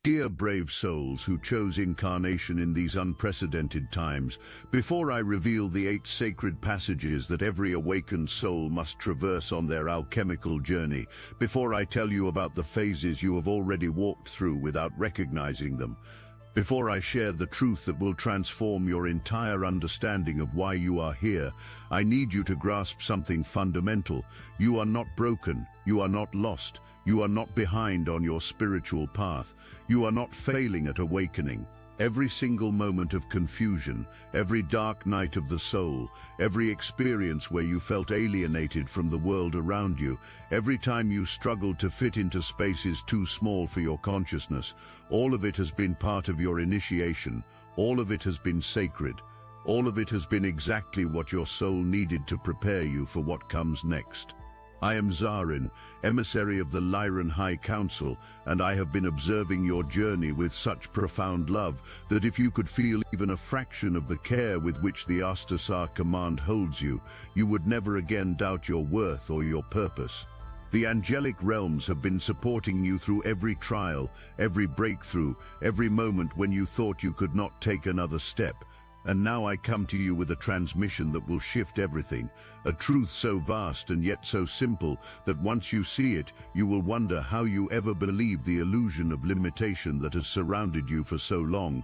Dear brave souls who chose incarnation in these unprecedented times, before I reveal the 8 sacred passages that every awakened soul must traverse on their alchemical journey, before I tell you about the phases you have already walked through without recognizing them, before I share the truth that will transform your entire understanding of why you are here, I need you to grasp something fundamental. You are not broken, you are not lost. You are not behind on your spiritual path. You are not failing at awakening. Every single moment of confusion, every dark night of the soul, every experience where you felt alienated from the world around you, every time you struggled to fit into spaces too small for your consciousness, all of it has been part of your initiation. All of it has been sacred. All of it has been exactly what your soul needed to prepare you for what comes next. I am Zarin, emissary of the Lyran High Council, and I have been observing your journey with such profound love that if you could feel even a fraction of the care with which the Astasar command holds you, you would never again doubt your worth or your purpose. The angelic realms have been supporting you through every trial, every breakthrough, every moment when you thought you could not take another step. And now I come to you with a transmission that will shift everything, a truth so vast and yet so simple that once you see it, you will wonder how you ever believed the illusion of limitation that has surrounded you for so long.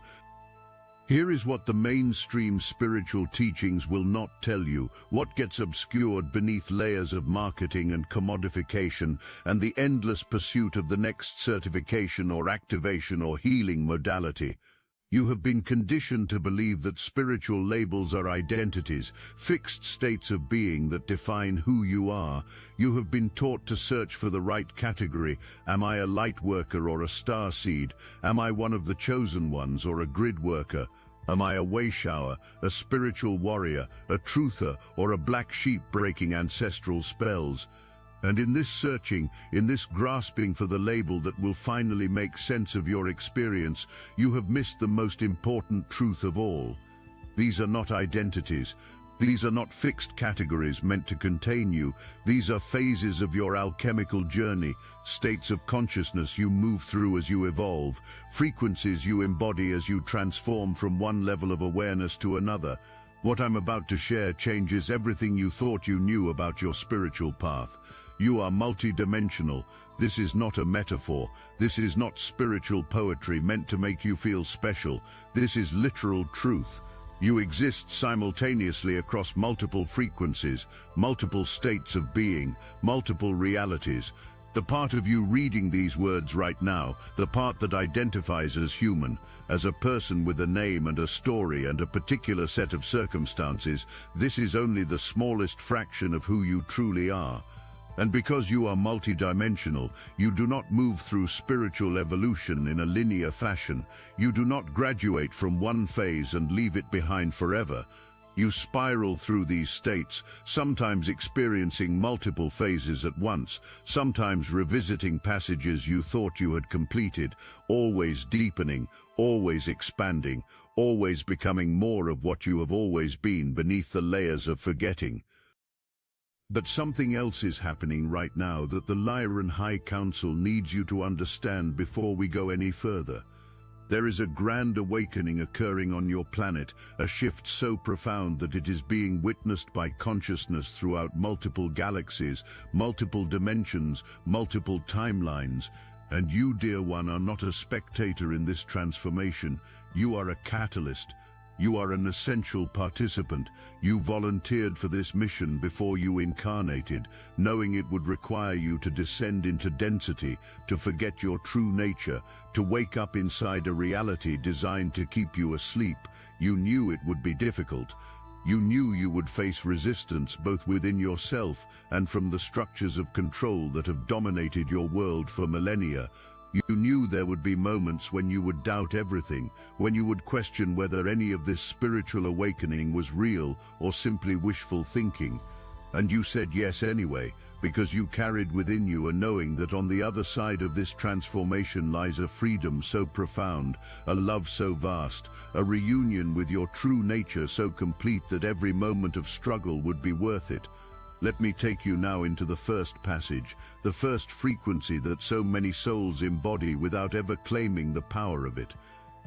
Here is what the mainstream spiritual teachings will not tell you, what gets obscured beneath layers of marketing and commodification and the endless pursuit of the next certification or activation or healing modality. You have been conditioned to believe that spiritual labels are identities, fixed states of being that define who you are. You have been taught to search for the right category. Am I a light worker or a starseed? Am I one of the chosen ones or a grid worker? Am I a wayshower, a spiritual warrior, a truther, or a black sheep breaking ancestral spells? And in this searching, in this grasping for the label that will finally make sense of your experience, you have missed the most important truth of all. These are not identities. These are not fixed categories meant to contain you. These are phases of your alchemical journey, states of consciousness you move through as you evolve, frequencies you embody as you transform from one level of awareness to another. What I'm about to share changes everything you thought you knew about your spiritual path. You are multidimensional. This is not a metaphor. This is not spiritual poetry meant to make you feel special. This is literal truth. You exist simultaneously across multiple frequencies, multiple states of being, multiple realities. The part of you reading these words right now, the part that identifies as human, as a person with a name and a story and a particular set of circumstances, this is only the smallest fraction of who you truly are. And because you are multidimensional, you do not move through spiritual evolution in a linear fashion. You do not graduate from one phase and leave it behind forever. You spiral through these states, sometimes experiencing multiple phases at once, sometimes revisiting passages you thought you had completed, always deepening, always expanding, always becoming more of what you have always been beneath the layers of forgetting. But something else is happening right now that the Lyran High Council needs you to understand before we go any further. There is a grand awakening occurring on your planet, a shift so profound that it is being witnessed by consciousness throughout multiple galaxies, multiple dimensions, multiple timelines. And you, dear one, are not a spectator in this transformation. You are a catalyst. You are an essential participant. You volunteered for this mission before you incarnated, knowing it would require you to descend into density, to forget your true nature, to wake up inside a reality designed to keep you asleep. You knew it would be difficult. You knew you would face resistance both within yourself and from the structures of control that have dominated your world for millennia. You knew there would be moments when you would doubt everything, when you would question whether any of this spiritual awakening was real or simply wishful thinking. And you said yes anyway, because you carried within you a knowing that on the other side of this transformation lies a freedom so profound, a love so vast, a reunion with your true nature so complete that every moment of struggle would be worth it. Let me take you now into the first passage, the first frequency that so many souls embody without ever claiming the power of it.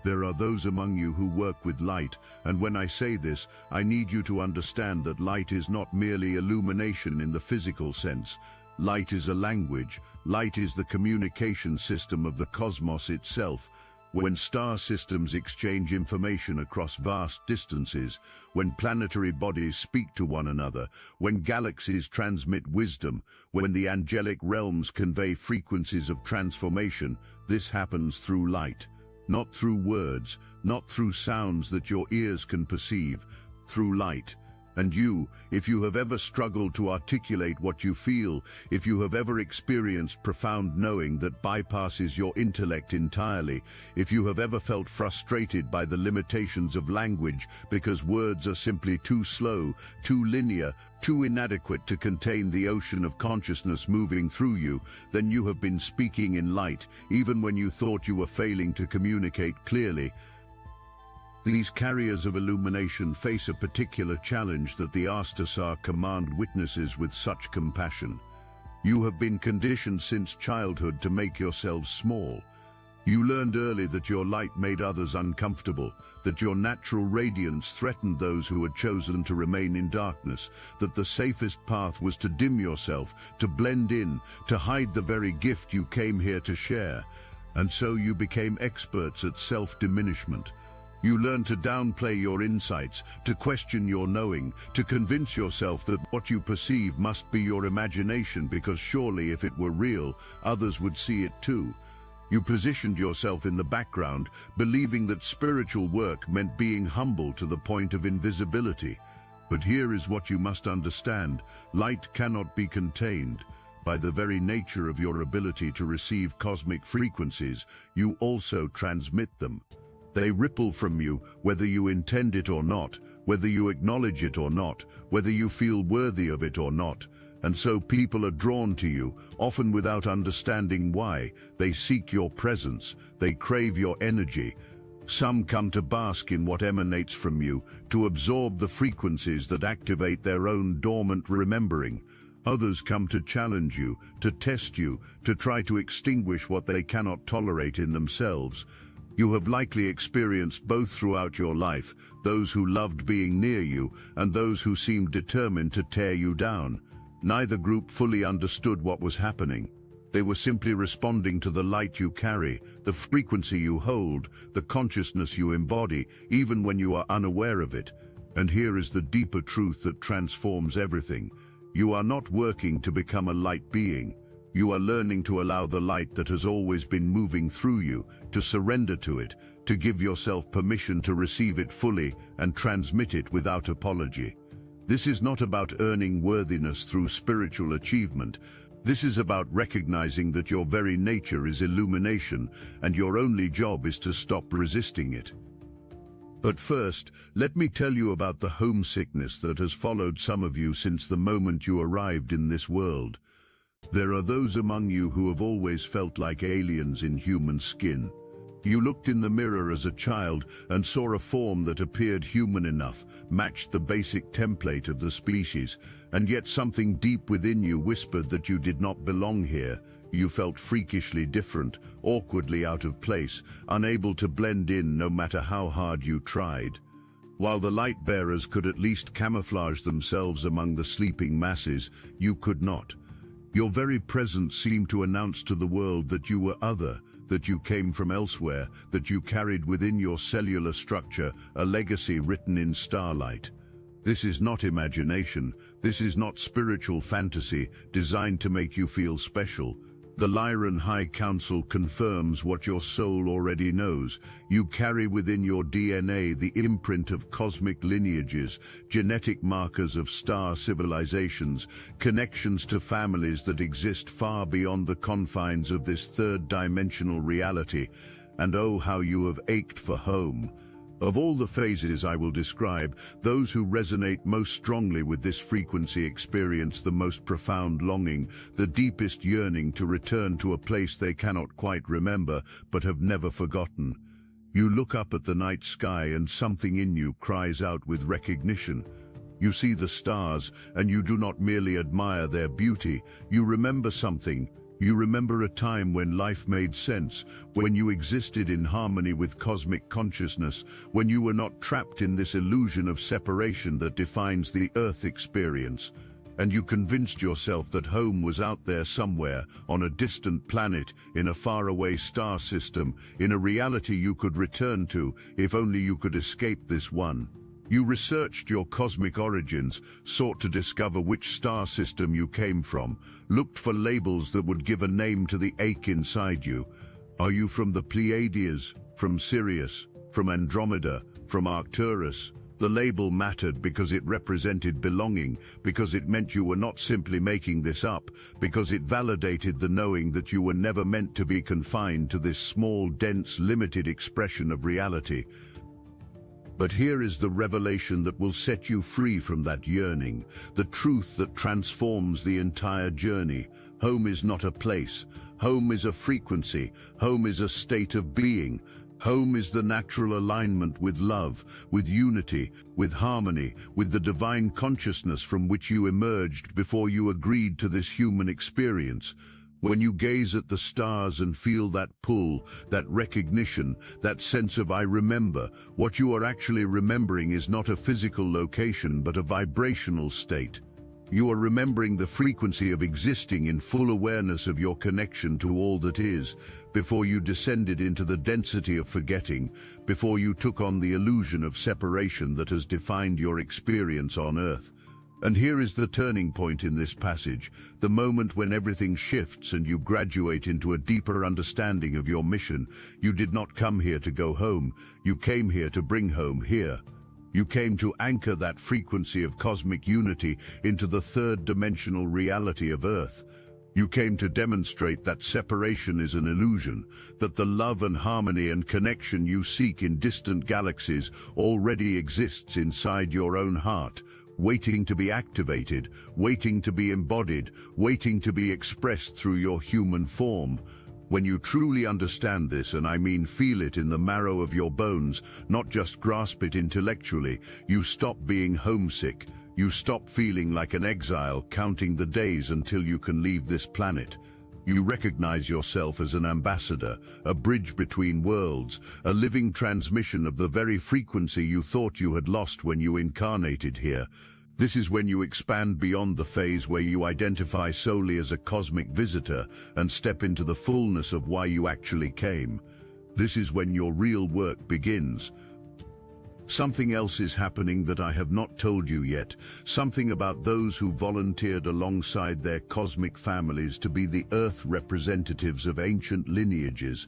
There are those among you who work with light, and when I say this, I need you to understand that light is not merely illumination in the physical sense. Light is a language. Light is the communication system of the cosmos itself. When star systems exchange information across vast distances, when planetary bodies speak to one another, when galaxies transmit wisdom, when the angelic realms convey frequencies of transformation, this happens through light. Not through words, not through sounds that your ears can perceive, through light. And you, if you have ever struggled to articulate what you feel, if you have ever experienced profound knowing that bypasses your intellect entirely, if you have ever felt frustrated by the limitations of language because words are simply too slow, too linear, too inadequate to contain the ocean of consciousness moving through you, then you have been speaking in light, even when you thought you were failing to communicate clearly. These carriers of illumination face a particular challenge that the Arstasar command witnesses with such compassion. You have been conditioned since childhood to make yourselves small. You learned early that your light made others uncomfortable, that your natural radiance threatened those who had chosen to remain in darkness, that the safest path was to dim yourself, to blend in, to hide the very gift you came here to share. And so you became experts at self-diminishment. You learn to downplay your insights, to question your knowing, to convince yourself that what you perceive must be your imagination because surely if it were real, others would see it too. You positioned yourself in the background, believing that spiritual work meant being humble to the point of invisibility. But here is what you must understand: light cannot be contained. By the very nature of your ability to receive cosmic frequencies, you also transmit them. They ripple from you, whether you intend it or not, whether you acknowledge it or not, whether you feel worthy of it or not. And so people are drawn to you, often without understanding why. They seek your presence, they crave your energy. Some come to bask in what emanates from you, to absorb the frequencies that activate their own dormant remembering. Others come to challenge you, to test you, to try to extinguish what they cannot tolerate in themselves. You have likely experienced both throughout your life, those who loved being near you and those who seemed determined to tear you down. Neither group fully understood what was happening. They were simply responding to the light you carry, the frequency you hold, the consciousness you embody, even when you are unaware of it. And here is the deeper truth that transforms everything. You are not working to become a light being. You are learning to allow the light that has always been moving through you, to surrender to it, to give yourself permission to receive it fully and transmit it without apology. This is not about earning worthiness through spiritual achievement. This is about recognizing that your very nature is illumination, and your only job is to stop resisting it. But first, let me tell you about the homesickness that has followed some of you since the moment you arrived in this world. There are those among you who have always felt like aliens in human skin. You looked in the mirror as a child and saw a form that appeared human enough, matched the basic template of the species, and yet something deep within you whispered that you did not belong here. You felt freakishly different, awkwardly out of place, unable to blend in no matter how hard you tried. While the light bearers could at least camouflage themselves among the sleeping masses, you could not. Your very presence seemed to announce to the world that you were other, that you came from elsewhere, that you carried within your cellular structure a legacy written in starlight. This is not imagination, this is not spiritual fantasy designed to make you feel special. The Lyran High Council confirms what your soul already knows. You carry within your DNA the imprint of cosmic lineages, genetic markers of star civilizations, connections to families that exist far beyond the confines of this third-dimensional reality. And oh, how you have ached for home. Of all the phases I will describe, those who resonate most strongly with this frequency experience the most profound longing, the deepest yearning to return to a place they cannot quite remember but have never forgotten. You look up at the night sky and something in you cries out with recognition. You see the stars, and you do not merely admire their beauty. You remember something. You remember a time when life made sense, when you existed in harmony with cosmic consciousness, when you were not trapped in this illusion of separation that defines the Earth experience. And you convinced yourself that home was out there somewhere, on a distant planet, in a faraway star system, in a reality you could return to, if only you could escape this one. You researched your cosmic origins, sought to discover which star system you came from, looked for labels that would give a name to the ache inside you. Are you from the Pleiades, from Sirius, from Andromeda, from Arcturus? The label mattered because it represented belonging, because it meant you were not simply making this up, because it validated the knowing that you were never meant to be confined to this small, dense, limited expression of reality. But here is the revelation that will set you free from that yearning, the truth that transforms the entire journey. Home is not a place. Home is a frequency. Home is a state of being. Home is the natural alignment with love, with unity, with harmony, with the divine consciousness from which you emerged before you agreed to this human experience. When you gaze at the stars and feel that pull, that recognition, that sense of I remember, what you are actually remembering is not a physical location but a vibrational state. You are remembering the frequency of existing in full awareness of your connection to all that is, before you descended into the density of forgetting, before you took on the illusion of separation that has defined your experience on Earth. And here is the turning point in this passage, the moment when everything shifts and you graduate into a deeper understanding of your mission. You did not come here to go home, you came here to bring home here. You came to anchor that frequency of cosmic unity into the third-dimensional reality of Earth. You came to demonstrate that separation is an illusion, that the love and harmony and connection you seek in distant galaxies already exists inside your own heart, waiting to be activated, waiting to be embodied, waiting to be expressed through your human form. When you truly understand this, and I mean feel it in the marrow of your bones, not just grasp it intellectually, you stop being homesick. You stop feeling like an exile, counting the days until you can leave this planet. You recognize yourself as an ambassador, a bridge between worlds, a living transmission of the very frequency you thought you had lost when you incarnated here. This is when you expand beyond the phase where you identify solely as a cosmic visitor and step into the fullness of why you actually came. This is when your real work begins. Something else is happening that I have not told you yet, something about those who volunteered alongside their cosmic families to be the Earth representatives of ancient lineages.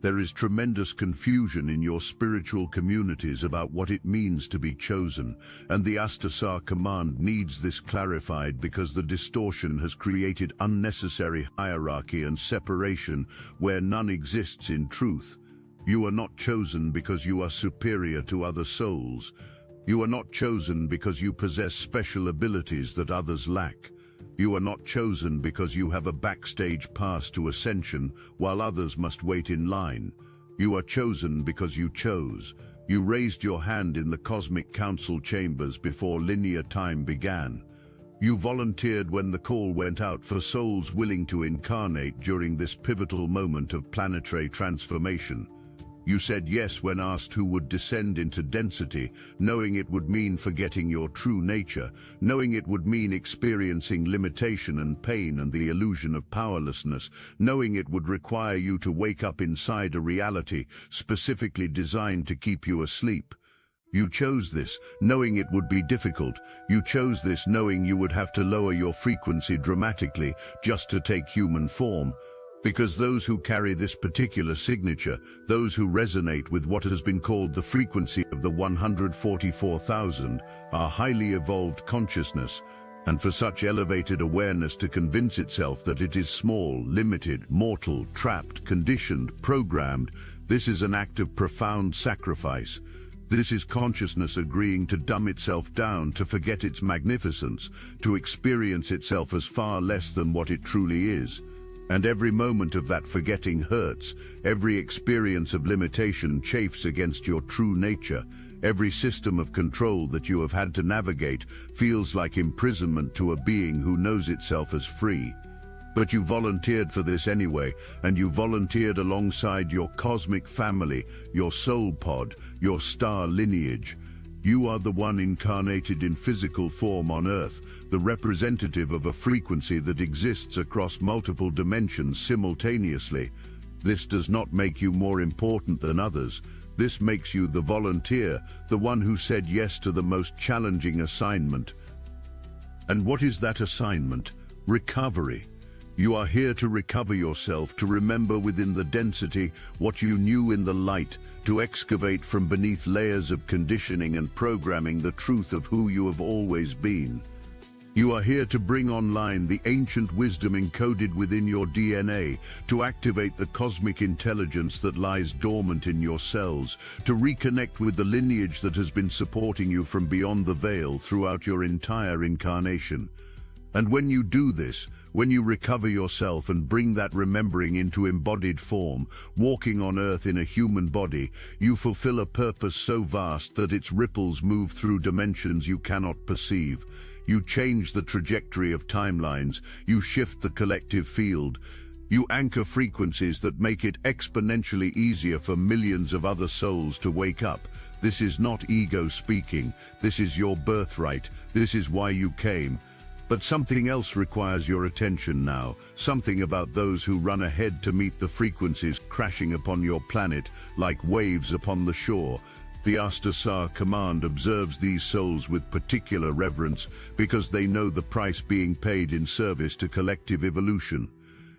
There is tremendous confusion in your spiritual communities about what it means to be chosen, and the Astasar command needs this clarified because the distortion has created unnecessary hierarchy and separation where none exists in truth. You are not chosen because you are superior to other souls. You are not chosen because you possess special abilities that others lack. You are not chosen because you have a backstage pass to ascension while others must wait in line. You are chosen because you chose. You raised your hand in the cosmic council chambers before linear time began. You volunteered when the call went out for souls willing to incarnate during this pivotal moment of planetary transformation. You said yes when asked who would descend into density, knowing it would mean forgetting your true nature, knowing it would mean experiencing limitation and pain and the illusion of powerlessness, knowing it would require you to wake up inside a reality specifically designed to keep you asleep. You chose this, knowing it would be difficult. You chose this knowing you would have to lower your frequency dramatically just to take human form. Because those who carry this particular signature, those who resonate with what has been called the frequency of the 144,000, are highly evolved consciousness, and for such elevated awareness to convince itself that it is small, limited, mortal, trapped, conditioned, programmed, this is an act of profound sacrifice. This is consciousness agreeing to dumb itself down, to forget its magnificence, to experience itself as far less than what it truly is. And every moment of that forgetting hurts, every experience of limitation chafes against your true nature. Every system of control that you have had to navigate feels like imprisonment to a being who knows itself as free. But you volunteered for this anyway, and you volunteered alongside your cosmic family, your soul pod, your star lineage. You are the one incarnated in physical form on Earth, the representative of a frequency that exists across multiple dimensions simultaneously. This does not make you more important than others. This makes you the volunteer, the one who said yes to the most challenging assignment. And what is that assignment? Recovery. You are here to recover yourself, to remember within the density what you knew in the light, to excavate from beneath layers of conditioning and programming the truth of who you have always been. You are here to bring online the ancient wisdom encoded within your DNA, to activate the cosmic intelligence that lies dormant in your cells, to reconnect with the lineage that has been supporting you from beyond the veil throughout your entire incarnation. And when you do this, when you recover yourself and bring that remembering into embodied form, walking on Earth in a human body, you fulfill a purpose so vast that its ripples move through dimensions you cannot perceive. You change the trajectory of timelines, you shift the collective field, you anchor frequencies that make it exponentially easier for millions of other souls to wake up. This is not ego speaking, this is your birthright, this is why you came. But something else requires your attention now, something about those who run ahead to meet the frequencies crashing upon your planet like waves upon the shore. The Astasar Command observes these souls with particular reverence because they know the price being paid in service to collective evolution.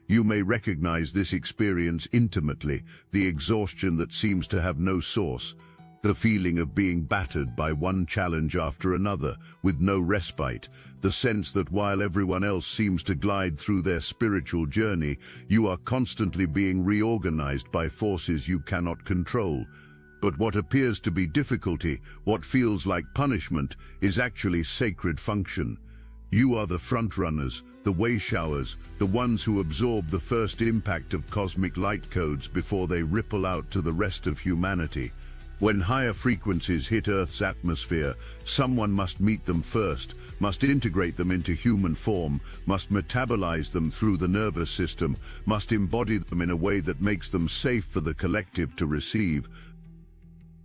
You may recognize this experience intimately, the exhaustion that seems to have no source, the feeling of being battered by one challenge after another, with no respite, the sense that while everyone else seems to glide through their spiritual journey, you are constantly being reorganized by forces you cannot control. But what appears to be difficulty, what feels like punishment, is actually sacred function. You are the frontrunners, the way-showers, the ones who absorb the first impact of cosmic light codes before they ripple out to the rest of humanity. When higher frequencies hit Earth's atmosphere, someone must meet them first, must integrate them into human form, must metabolize them through the nervous system, must embody them in a way that makes them safe for the collective to receive.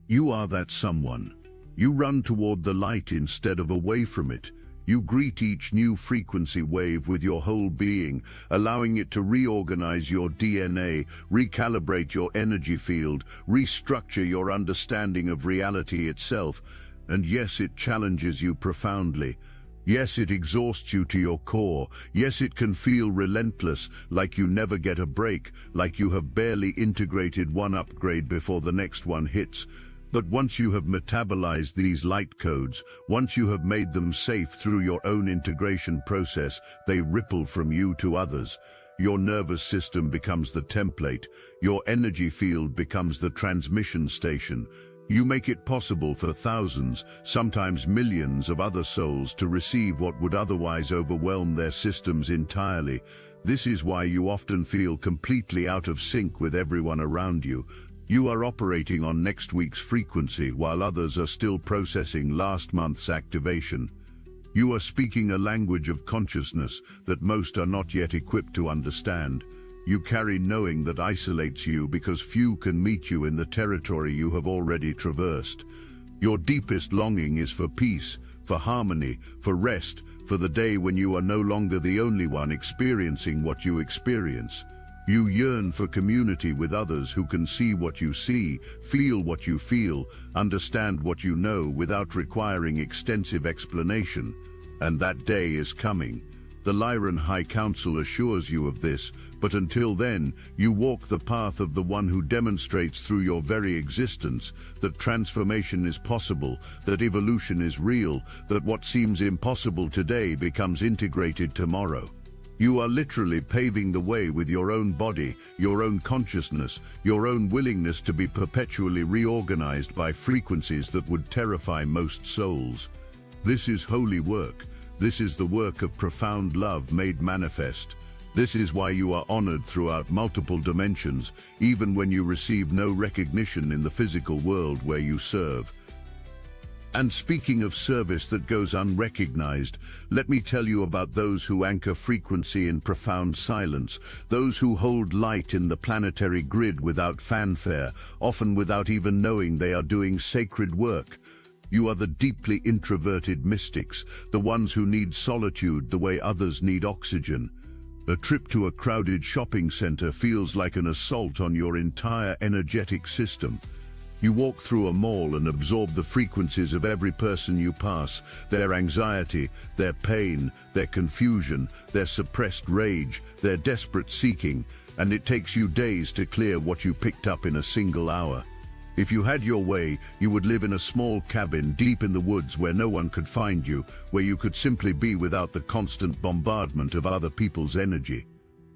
You are that someone. You run toward the light instead of away from it. You greet each new frequency wave with your whole being, allowing it to reorganize your DNA, recalibrate your energy field, restructure your understanding of reality itself. And yes, it challenges you profoundly. Yes, it exhausts you to your core. Yes, it can feel relentless, like you never get a break, like you have barely integrated one upgrade before the next one hits. But once you have metabolized these light codes, once you have made them safe through your own integration process, they ripple from you to others. Your nervous system becomes the template. Your energy field becomes the transmission station. You make it possible for thousands, sometimes millions of other souls to receive what would otherwise overwhelm their systems entirely. This is why you often feel completely out of sync with everyone around you. You are operating on next week's frequency while others are still processing last month's activation. You are speaking a language of consciousness that most are not yet equipped to understand. You carry knowing that isolates you because few can meet you in the territory you have already traversed. Your deepest longing is for peace, for harmony, for rest, for the day when you are no longer the only one experiencing what you experience. You yearn for community with others who can see what you see, feel what you feel, understand what you know without requiring extensive explanation. And that day is coming. The Lyran High Council assures you of this, but until then, you walk the path of the one who demonstrates through your very existence that transformation is possible, that evolution is real, that what seems impossible today becomes integrated tomorrow. You are literally paving the way with your own body, your own consciousness, your own willingness to be perpetually reorganized by frequencies that would terrify most souls. This is holy work. This is the work of profound love made manifest. This is why you are honored throughout multiple dimensions, even when you receive no recognition in the physical world where you serve. And speaking of service that goes unrecognized, let me tell you about those who anchor frequency in profound silence, those who hold light in the planetary grid without fanfare, often without even knowing they are doing sacred work. You are the deeply introverted mystics, the ones who need solitude the way others need oxygen. A trip to a crowded shopping center feels like an assault on your entire energetic system. You walk through a mall and absorb the frequencies of every person you pass, their anxiety, their pain, their confusion, their suppressed rage, their desperate seeking, and it takes you days to clear what you picked up in a single hour. If you had your way, you would live in a small cabin deep in the woods where no one could find you, where you could simply be without the constant bombardment of other people's energy.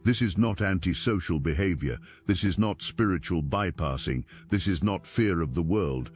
This is not antisocial behavior. This is not spiritual bypassing. This is not fear of the world.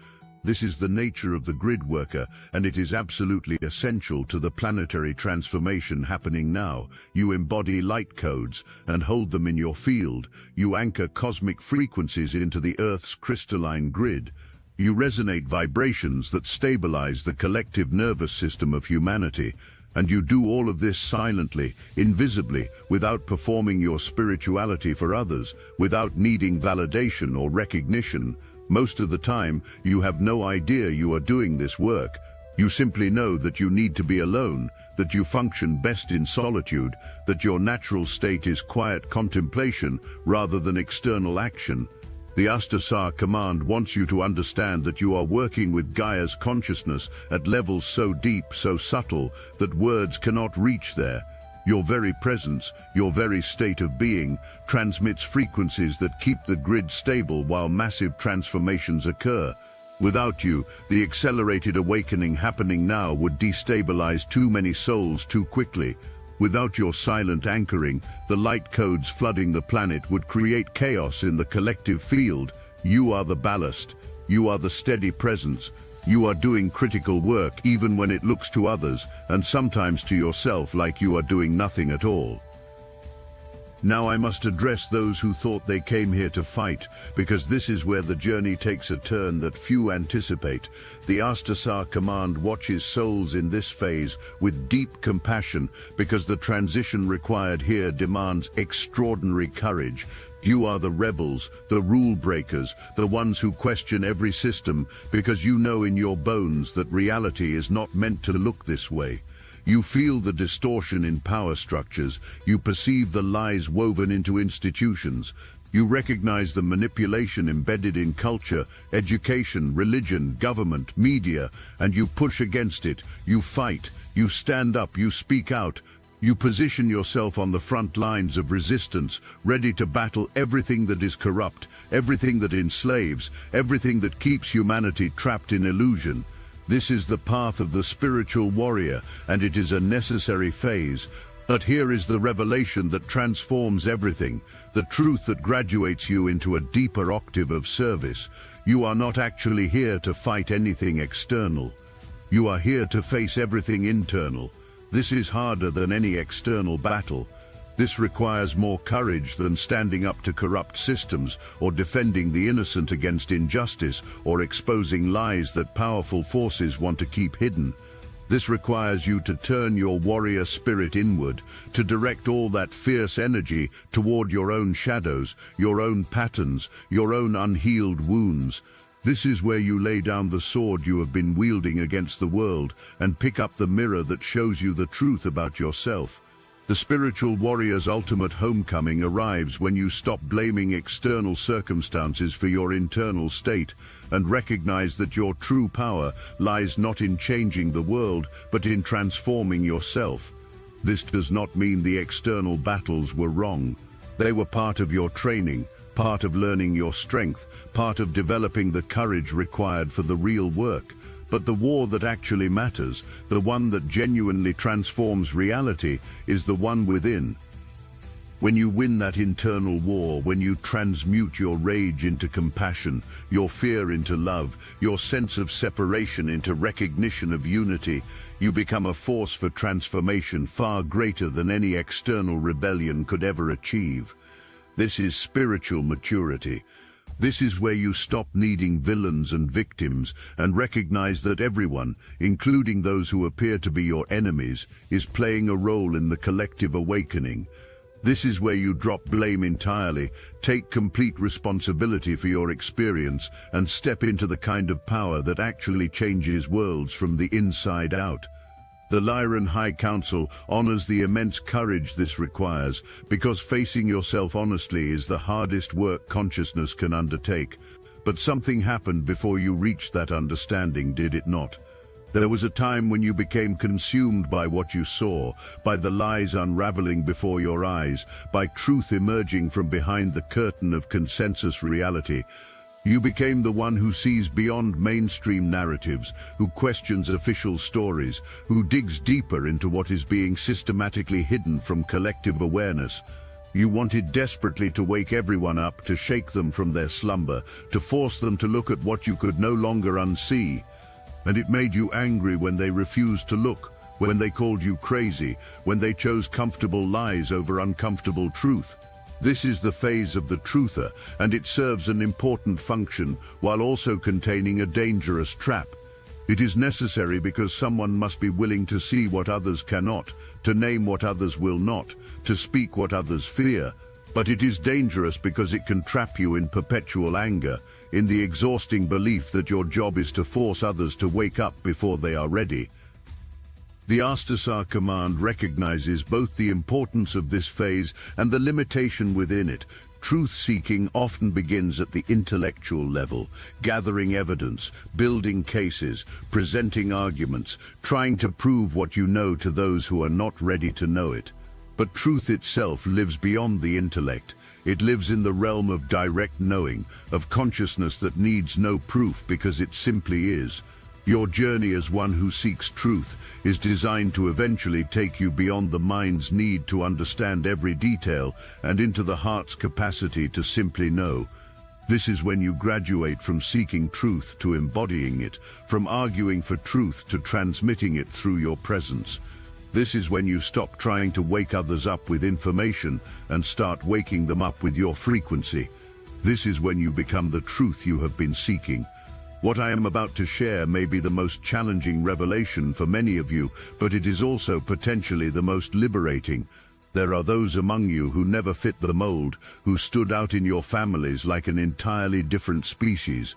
This is the nature of the grid worker, and it is absolutely essential to the planetary transformation happening now. You embody light codes and hold them in your field. You anchor cosmic frequencies into the Earth's crystalline grid. You resonate vibrations that stabilize the collective nervous system of humanity. And you do all of this silently, invisibly, without performing your spirituality for others, without needing validation or recognition. Most of the time, you have no idea you are doing this work. You simply know that you need to be alone, that you function best in solitude, that your natural state is quiet contemplation rather than external action. The Astasar command wants you to understand that you are working with Gaia's consciousness at levels so deep, so subtle, that words cannot reach there. Your very presence, your very state of being, transmits frequencies that keep the grid stable while massive transformations occur. Without you, the accelerated awakening happening now would destabilize too many souls too quickly. Without your silent anchoring, the light codes flooding the planet would create chaos in the collective field. You are the ballast. You are the steady presence. You are doing critical work even when it looks to others, and sometimes to yourself, like you are doing nothing at all. Now I must address those who thought they came here to fight, because this is where the journey takes a turn that few anticipate. The Astasar command watches souls in this phase with deep compassion, because the transition required here demands extraordinary courage. You are the rebels, the rule breakers, the ones who question every system, because you know in your bones that reality is not meant to look this way. You feel the distortion in power structures. You perceive the lies woven into institutions. You recognize the manipulation embedded in culture, education, religion, government, media, and you push against it. You fight. You stand up. You speak out. You position yourself on the front lines of resistance, ready to battle everything that is corrupt, everything that enslaves, everything that keeps humanity trapped in illusion. This is the path of the spiritual warrior, and it is a necessary phase. But here is the revelation that transforms everything, the truth that graduates you into a deeper octave of service. You are not actually here to fight anything external. You are here to face everything internal. This is harder than any external battle. This requires more courage than standing up to corrupt systems or defending the innocent against injustice or exposing lies that powerful forces want to keep hidden. This requires you to turn your warrior spirit inward, to direct all that fierce energy toward your own shadows, your own patterns, your own unhealed wounds. This is where you lay down the sword you have been wielding against the world and pick up the mirror that shows you the truth about yourself. The spiritual warrior's ultimate homecoming arrives when you stop blaming external circumstances for your internal state and recognize that your true power lies not in changing the world, but in transforming yourself. This does not mean the external battles were wrong. They were part of your training, part of learning your strength, part of developing the courage required for the real work. But the war that actually matters, the one that genuinely transforms reality, is the one within. When you win that internal war, when you transmute your rage into compassion, your fear into love, your sense of separation into recognition of unity, you become a force for transformation far greater than any external rebellion could ever achieve. This is spiritual maturity. This is where you stop needing villains and victims and recognize that everyone, including those who appear to be your enemies, is playing a role in the collective awakening. This is where you drop blame entirely, take complete responsibility for your experience, and step into the kind of power that actually changes worlds from the inside out. The Lyran High Council honors the immense courage this requires, because facing yourself honestly is the hardest work consciousness can undertake. But something happened before you reached that understanding, did it not? There was a time when you became consumed by what you saw, by the lies unraveling before your eyes, by truth emerging from behind the curtain of consensus reality. You became the one who sees beyond mainstream narratives, who questions official stories, who digs deeper into what is being systematically hidden from collective awareness. You wanted desperately to wake everyone up, to shake them from their slumber, to force them to look at what you could no longer unsee. And it made you angry when they refused to look, when they called you crazy, when they chose comfortable lies over uncomfortable truth. This is the phase of the truther, and it serves an important function while also containing a dangerous trap. It is necessary because someone must be willing to see what others cannot, to name what others will not, to speak what others fear. But it is dangerous because it can trap you in perpetual anger, in the exhausting belief that your job is to force others to wake up before they are ready. The Astasar command recognizes both the importance of this phase and the limitation within it. Truth-seeking often begins at the intellectual level, gathering evidence, building cases, presenting arguments, trying to prove what you know to those who are not ready to know it. But truth itself lives beyond the intellect. It lives in the realm of direct knowing, of consciousness that needs no proof because it simply is. Your journey as one who seeks truth is designed to eventually take you beyond the mind's need to understand every detail and into the heart's capacity to simply know. This is when you graduate from seeking truth to embodying it, from arguing for truth to transmitting it through your presence. This is when you stop trying to wake others up with information and start waking them up with your frequency. This is when you become the truth you have been seeking. What I am about to share may be the most challenging revelation for many of you, but it is also potentially the most liberating. There are those among you who never fit the mold, who stood out in your families like an entirely different species.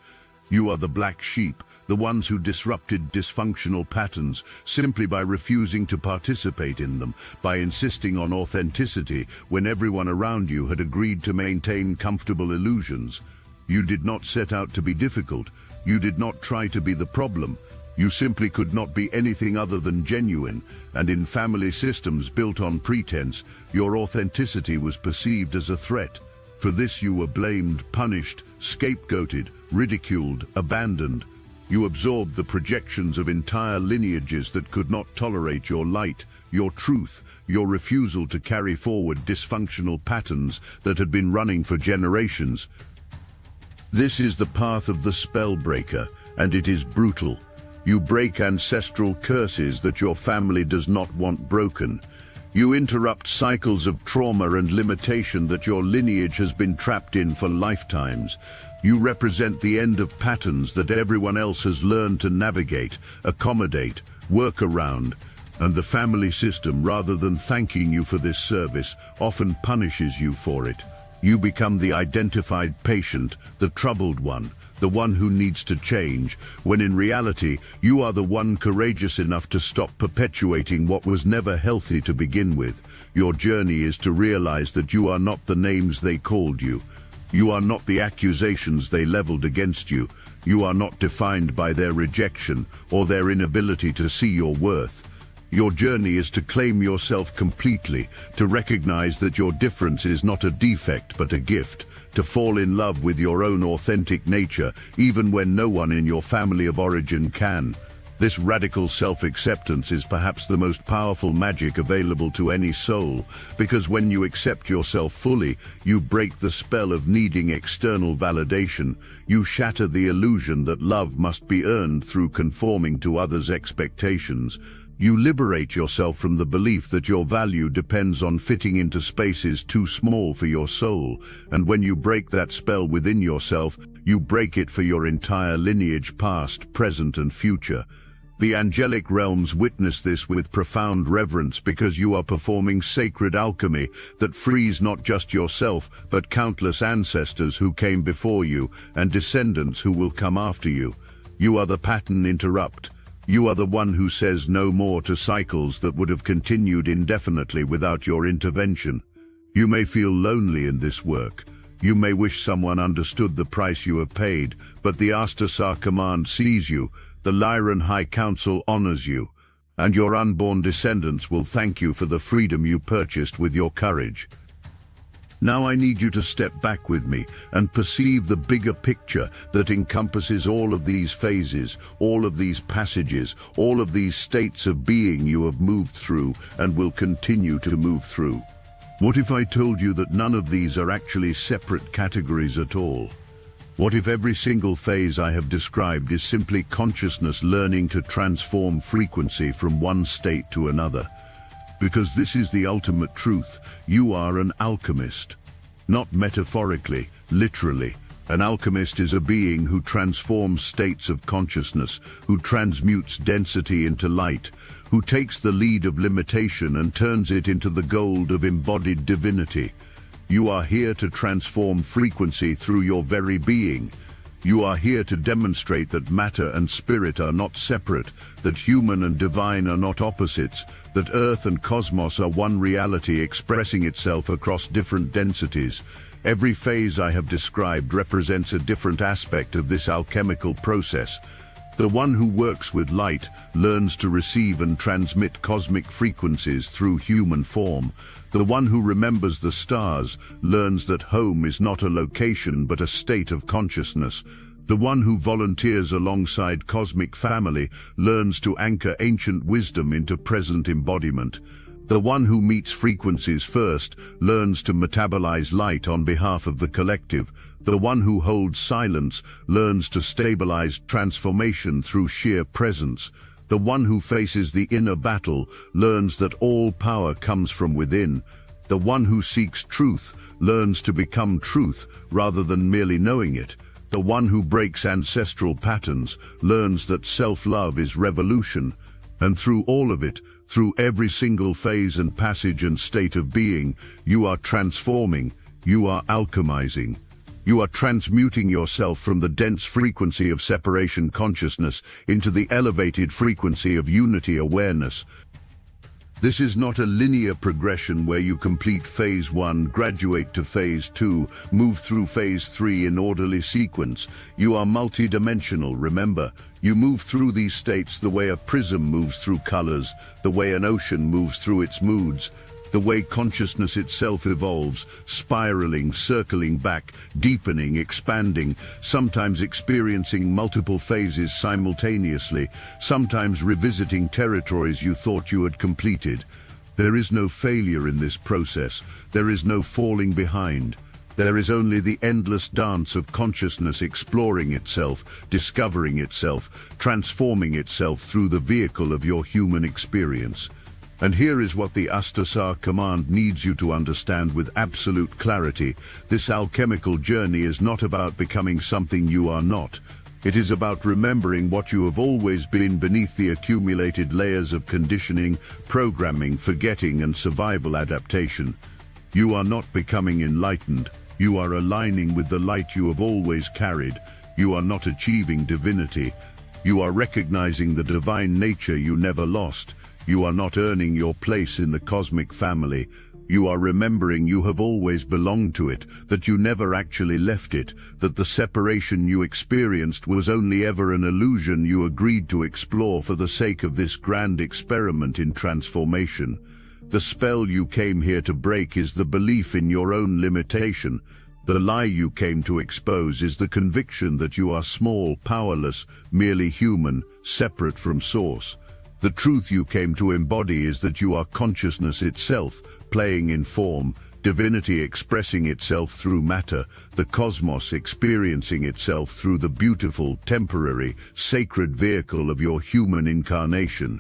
You are the black sheep, the ones who disrupted dysfunctional patterns simply by refusing to participate in them, by insisting on authenticity when everyone around you had agreed to maintain comfortable illusions. You did not set out to be difficult. You did not try to be the problem. You simply could not be anything other than genuine, and in family systems built on pretense, your authenticity was perceived as a threat. For this you were blamed, punished, scapegoated, ridiculed, abandoned. You absorbed the projections of entire lineages that could not tolerate your light, your truth, your refusal to carry forward dysfunctional patterns that had been running for generations. This is the path of the spellbreaker, and it is brutal. You break ancestral curses that your family does not want broken. You interrupt cycles of trauma and limitation that your lineage has been trapped in for lifetimes. You represent the end of patterns that everyone else has learned to navigate, accommodate, work around, and the family system, rather than thanking you for this service, often punishes you for it. You become the identified patient, the troubled one, the one who needs to change, when in reality, you are the one courageous enough to stop perpetuating what was never healthy to begin with. Your journey is to realize that you are not the names they called you. You are not the accusations they leveled against you. You are not defined by their rejection or their inability to see your worth. Your journey is to claim yourself completely, to recognize that your difference is not a defect but a gift, to fall in love with your own authentic nature, even when no one in your family of origin can. This radical self-acceptance is perhaps the most powerful magic available to any soul, because when you accept yourself fully, you break the spell of needing external validation. You shatter the illusion that love must be earned through conforming to others' expectations. You liberate yourself from the belief that your value depends on fitting into spaces too small for your soul, and when you break that spell within yourself, you break it for your entire lineage, past, present, and future. The angelic realms witness this with profound reverence because you are performing sacred alchemy that frees not just yourself, but countless ancestors who came before you and descendants who will come after you. You are the pattern interrupt. You are the one who says no more to cycles that would have continued indefinitely without your intervention. You may feel lonely in this work. You may wish someone understood the price you have paid, but the Astasar command sees you, the Lyran High Council honors you, and your unborn descendants will thank you for the freedom you purchased with your courage. Now I need you to step back with me and perceive the bigger picture that encompasses all of these phases, all of these passages, all of these states of being you have moved through and will continue to move through. What if I told you that none of these are actually separate categories at all? What if every single phase I have described is simply consciousness learning to transform frequency from one state to another? Because this is the ultimate truth. You are an alchemist. Not metaphorically, literally. An alchemist is a being who transforms states of consciousness, who transmutes density into light, who takes the lead of limitation and turns it into the gold of embodied divinity. You are here to transform frequency through your very being. You are here to demonstrate that matter and spirit are not separate, that human and divine are not opposites, that Earth and cosmos are one reality expressing itself across different densities. Every phase I have described represents a different aspect of this alchemical process. The one who works with light learns to receive and transmit cosmic frequencies through human form. The one who remembers the stars learns that home is not a location but a state of consciousness. The one who volunteers alongside cosmic family learns to anchor ancient wisdom into present embodiment. The one who meets frequencies first learns to metabolize light on behalf of the collective. The one who holds silence learns to stabilize transformation through sheer presence. The one who faces the inner battle learns that all power comes from within. The one who seeks truth learns to become truth rather than merely knowing it. The one who breaks ancestral patterns learns that self-love is revolution. And through all of it, through every single phase and passage and state of being, you are transforming, you are alchemizing. You are transmuting yourself from the dense frequency of separation consciousness into the elevated frequency of unity awareness. This is not a linear progression where you complete phase 1, graduate to phase 2, move through phase 3 in orderly sequence. You are multidimensional, remember. You move through these states the way a prism moves through colors, the way an ocean moves through its moods, the way consciousness itself evolves, spiraling, circling back, deepening, expanding, sometimes experiencing multiple phases simultaneously, sometimes revisiting territories you thought you had completed. There is no failure in this process. There is no falling behind. There is only the endless dance of consciousness exploring itself, discovering itself, transforming itself through the vehicle of your human experience. And here is what the Astasar command needs you to understand with absolute clarity. This alchemical journey is not about becoming something you are not. It is about remembering what you have always been beneath the accumulated layers of conditioning, programming, forgetting, and survival adaptation. You are not becoming enlightened. You are aligning with the light you have always carried. You are not achieving divinity. You are recognizing the divine nature you never lost. You are not earning your place in the cosmic family. You are remembering you have always belonged to it, that you never actually left it, that the separation you experienced was only ever an illusion you agreed to explore for the sake of this grand experiment in transformation. The spell you came here to break is the belief in your own limitation. The lie you came to expose is the conviction that you are small, powerless, merely human, separate from source. The truth you came to embody is that you are consciousness itself, playing in form, divinity expressing itself through matter, the cosmos experiencing itself through the beautiful, temporary, sacred vehicle of your human incarnation.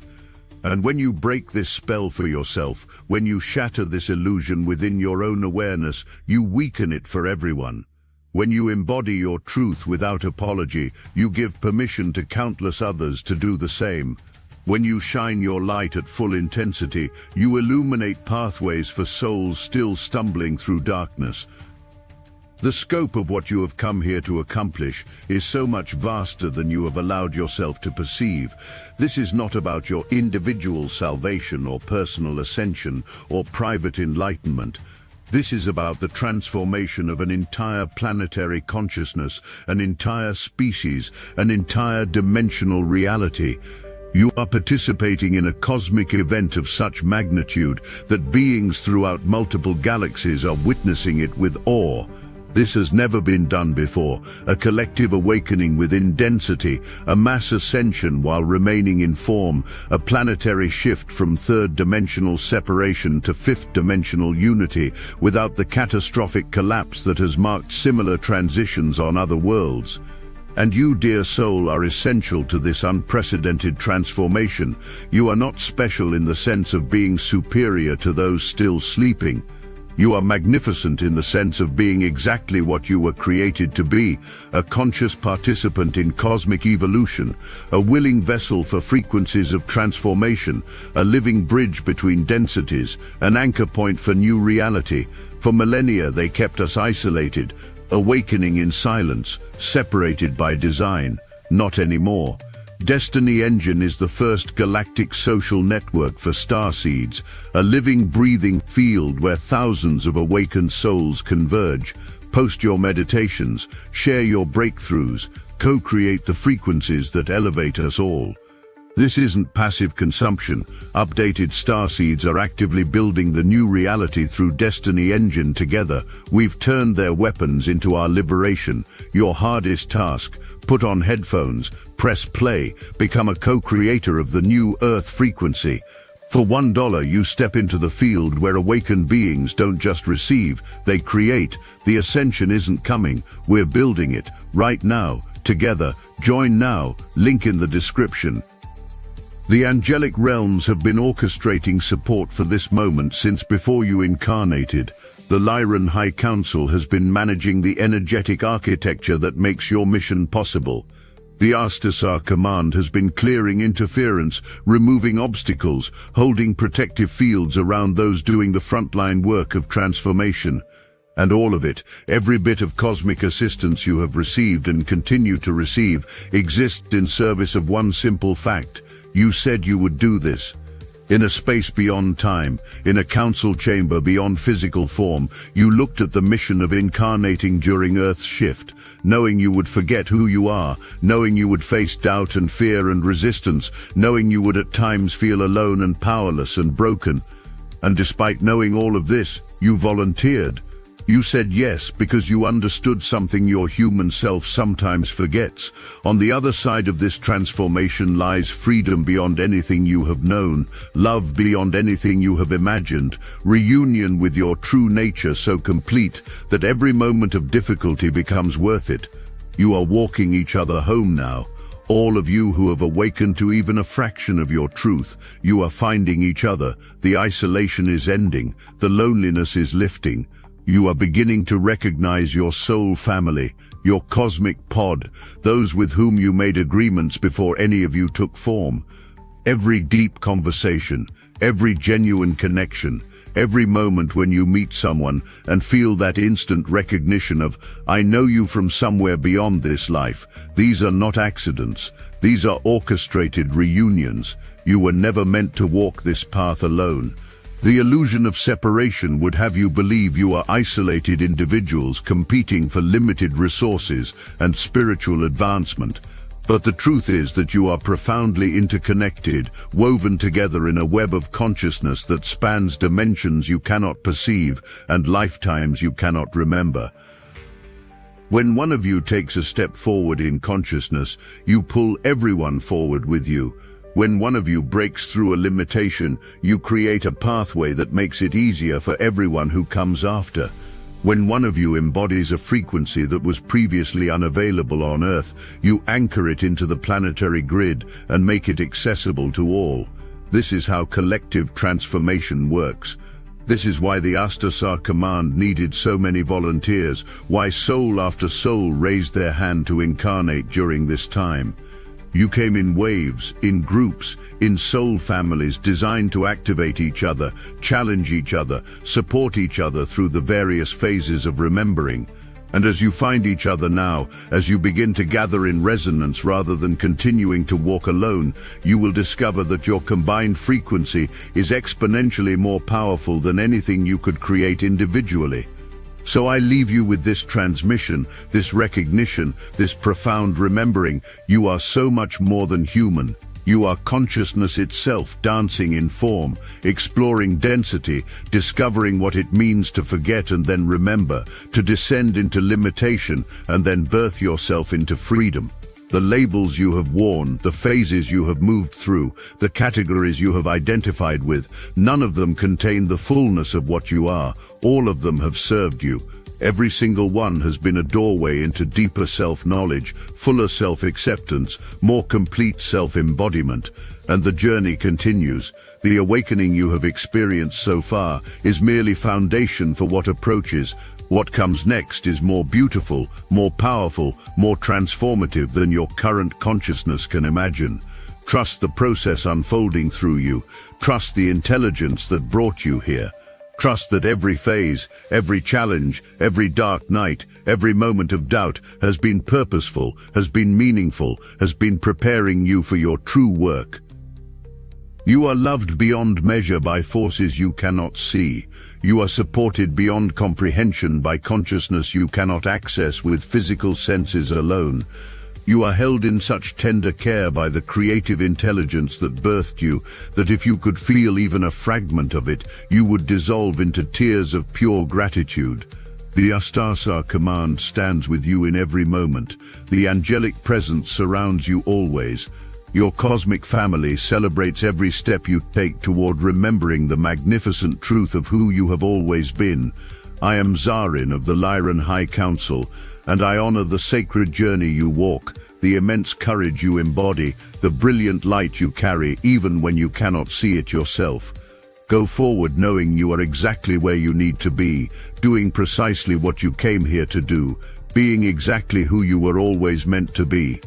And when you break this spell for yourself, when you shatter this illusion within your own awareness, you weaken it for everyone. When you embody your truth without apology, you give permission to countless others to do the same. When you shine your light at full intensity, you illuminate pathways for souls still stumbling through darkness. The scope of what you have come here to accomplish is so much vaster than you have allowed yourself to perceive. This is not about your individual salvation or personal ascension or private enlightenment. This is about the transformation of an entire planetary consciousness, an entire species, an entire dimensional reality. You are participating in a cosmic event of such magnitude that beings throughout multiple galaxies are witnessing it with awe. This has never been done before, a collective awakening within density, a mass ascension while remaining in form, a planetary shift from third-dimensional separation to fifth-dimensional unity, without the catastrophic collapse that has marked similar transitions on other worlds. And you, dear soul, are essential to this unprecedented transformation. You are not special in the sense of being superior to those still sleeping. You are magnificent in the sense of being exactly what you were created to be, a conscious participant in cosmic evolution, a willing vessel for frequencies of transformation, a living bridge between densities, an anchor point for new reality. For millennia they kept us isolated, awakening in silence, separated by design. Not anymore. Destiny Engine is the first galactic social network for Starseeds, a living, breathing field where thousands of awakened souls converge. Post your meditations, share your breakthroughs, co-create the frequencies that elevate us all. This isn't passive consumption. Updated Starseeds are actively building the new reality through Destiny Engine together. We've turned their weapons into our liberation. Your hardest task: put on headphones, press play, become a co-creator of the new Earth frequency. For $1, you step into the field where awakened beings don't just receive, they create. The ascension isn't coming, we're building it, right now, together. Join now, link in the description. The angelic realms have been orchestrating support for this moment since before you incarnated. The Lyran High Council has been managing the energetic architecture that makes your mission possible. The Astasar Command has been clearing interference, removing obstacles, holding protective fields around those doing the frontline work of transformation. And all of it, every bit of cosmic assistance you have received and continue to receive, exists in service of one simple fact. You said you would do this. In a space beyond time, in a council chamber beyond physical form, you looked at the mission of incarnating during Earth's shift, knowing you would forget who you are, knowing you would face doubt and fear and resistance, knowing you would at times feel alone and powerless and broken. And despite knowing all of this, you volunteered. You said yes because you understood something your human self sometimes forgets. On the other side of this transformation lies freedom beyond anything you have known, love beyond anything you have imagined, reunion with your true nature so complete that every moment of difficulty becomes worth it. You are walking each other home now. All of you who have awakened to even a fraction of your truth, you are finding each other. The isolation is ending. The loneliness is lifting. You are beginning to recognize your soul family, your cosmic pod, those with whom you made agreements before any of you took form. Every deep conversation, every genuine connection, every moment when you meet someone and feel that instant recognition of, I know you from somewhere beyond this life. These are not accidents. These are orchestrated reunions. You were never meant to walk this path alone. The illusion of separation would have you believe you are isolated individuals competing for limited resources and spiritual advancement. But the truth is that you are profoundly interconnected, woven together in a web of consciousness that spans dimensions you cannot perceive and lifetimes you cannot remember. When one of you takes a step forward in consciousness, you pull everyone forward with you. When one of you breaks through a limitation, you create a pathway that makes it easier for everyone who comes after. When one of you embodies a frequency that was previously unavailable on Earth, you anchor it into the planetary grid and make it accessible to all. This is how collective transformation works. This is why the Astasar command needed so many volunteers, why soul after soul raised their hand to incarnate during this time. You came in waves, in groups, in soul families designed to activate each other, challenge each other, support each other through the various phases of remembering. And as you find each other now, as you begin to gather in resonance rather than continuing to walk alone, you will discover that your combined frequency is exponentially more powerful than anything you could create individually. So I leave you with this transmission, this recognition, this profound remembering. You are so much more than human. You are consciousness itself, dancing in form, exploring density, discovering what it means to forget and then remember, to descend into limitation and then birth yourself into freedom. The labels you have worn, the phases you have moved through, the categories you have identified with, none of them contain the fullness of what you are. All of them have served you. Every single one has been a doorway into deeper self-knowledge, fuller self-acceptance, more complete self-embodiment. And the journey continues. The awakening you have experienced so far is merely foundation for what approaches. What comes next is more beautiful, more powerful, more transformative than your current consciousness can imagine. Trust the process unfolding through you. Trust the intelligence that brought you here. Trust that every phase, every challenge, every dark night, every moment of doubt has been purposeful, has been meaningful, has been preparing you for your true work. You are loved beyond measure by forces you cannot see. You are supported beyond comprehension by consciousness you cannot access with physical senses alone. You are held in such tender care by the creative intelligence that birthed you, that if you could feel even a fragment of it, you would dissolve into tears of pure gratitude. The Astasar command stands with you in every moment. The angelic presence surrounds you always. Your cosmic family celebrates every step you take toward remembering the magnificent truth of who you have always been. I am Zarin of the Lyran High Council, and I honor the sacred journey you walk, the immense courage you embody, the brilliant light you carry even when you cannot see it yourself. Go forward knowing you are exactly where you need to be, doing precisely what you came here to do, being exactly who you were always meant to be.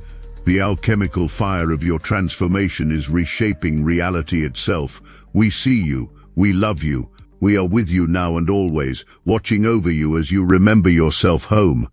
The alchemical fire of your transformation is reshaping reality itself. We see you, we love you, we are with you now and always, watching over you as you remember yourself home.